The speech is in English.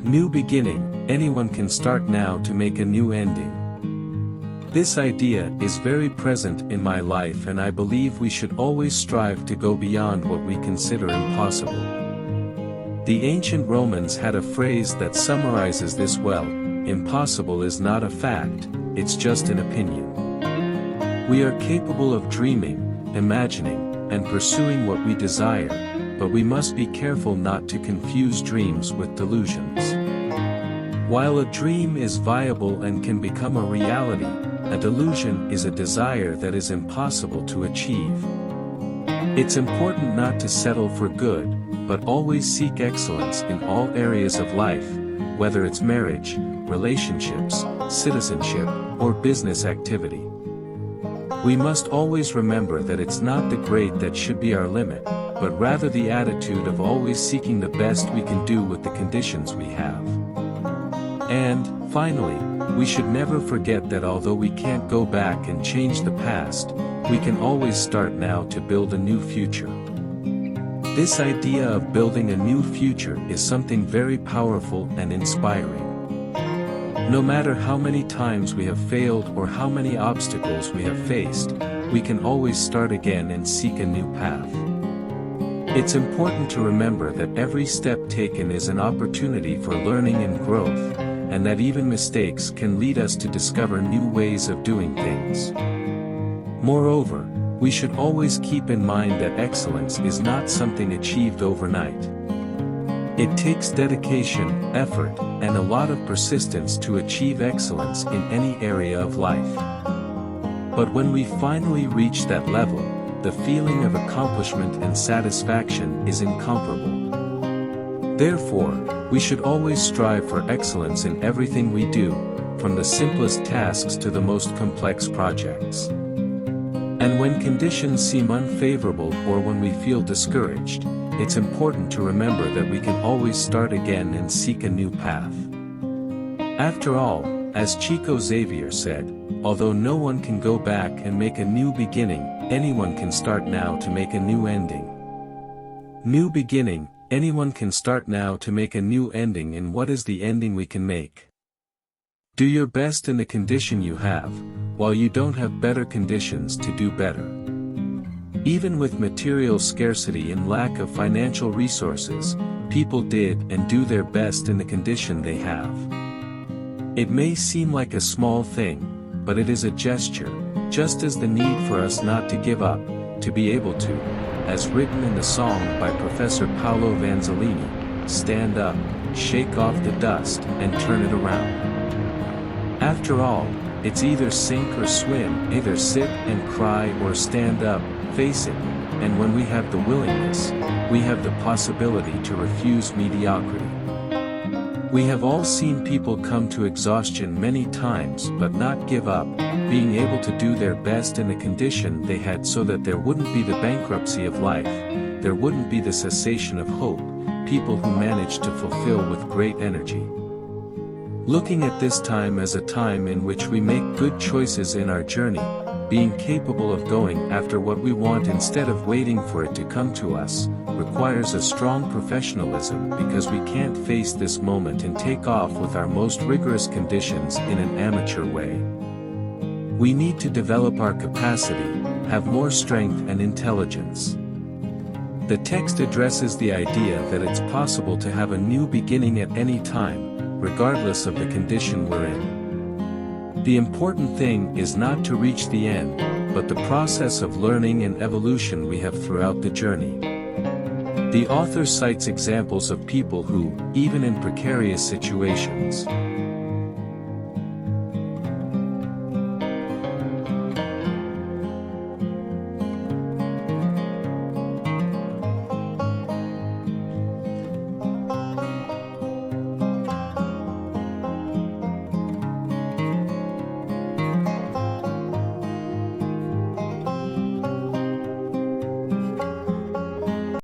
New beginning, anyone can start now to make a new ending. This idea is very present in my life, and I believe we should always strive to go beyond what we consider impossible. The ancient Romans had a phrase that summarizes this well: impossible is not a fact, it's just an opinion. We are capable of dreaming, imagining, and pursuing what we desire, but we must be careful not to confuse dreams with delusions. While a dream is viable and can become a reality, a delusion is a desire that is impossible to achieve. It's important not to settle for good, but always seek excellence in all areas of life, whether it's marriage, relationships, citizenship, or business activity. We must always remember that it's not the great that should be our limit, but rather the attitude of always seeking the best we can do with the conditions we have. And, finally, we should never forget that although we can't go back and change the past, we can always start now to build a new future. This idea of building a new future is something very powerful and inspiring. No matter how many times we have failed or how many obstacles we have faced, we can always start again and seek a new path. It's important to remember that every step taken is an opportunity for learning and growth, and that even mistakes can lead us to discover new ways of doing things. Moreover, we should always keep in mind that excellence is not something achieved overnight. It takes dedication, effort, and a lot of persistence to achieve excellence in any area of life. But when we finally reach that level, the feeling of accomplishment and satisfaction is incomparable. Therefore, we should always strive for excellence in everything we do, from the simplest tasks to the most complex projects. And when conditions seem unfavorable or when we feel discouraged, it's important to remember that we can always start again and seek a new path. After all, as Chico Xavier said, although no one can go back and make a new beginning, anyone can start now to make a new ending. New beginning, anyone can start now to make a new ending, and what is the ending we can make? Do your best in the condition you have, while you don't have better conditions to do better. Even with material scarcity and lack of financial resources, people did and do their best in the condition they have. It may seem like a small thing, but it is a gesture, just as the need for us not to give up, to be able to, as written in the song by Professor Paolo Vanzolini, stand up, shake off the dust, and turn it around. After all, it's either sink or swim, either sit and cry or stand up, face it, and when we have the willingness, we have the possibility to refuse mediocrity. We have all seen people come to exhaustion many times but not give up, being able to do their best in the condition they had so that there wouldn't be the bankruptcy of life, there wouldn't be the cessation of hope, people who managed to fulfill with great energy. Looking at this time as a time in which we make good choices in our journey, being capable of going after what we want instead of waiting for it to come to us, requires a strong professionalism, because we can't face this moment and take off with our most rigorous conditions in an amateur way. We need to develop our capacity, have more strength and intelligence. The text addresses the idea that it's possible to have a new beginning at any time, regardless of the condition we're in. The important thing is not to reach the end, but the process of learning and evolution we have throughout the journey. The author cites examples of people who, even in precarious situations,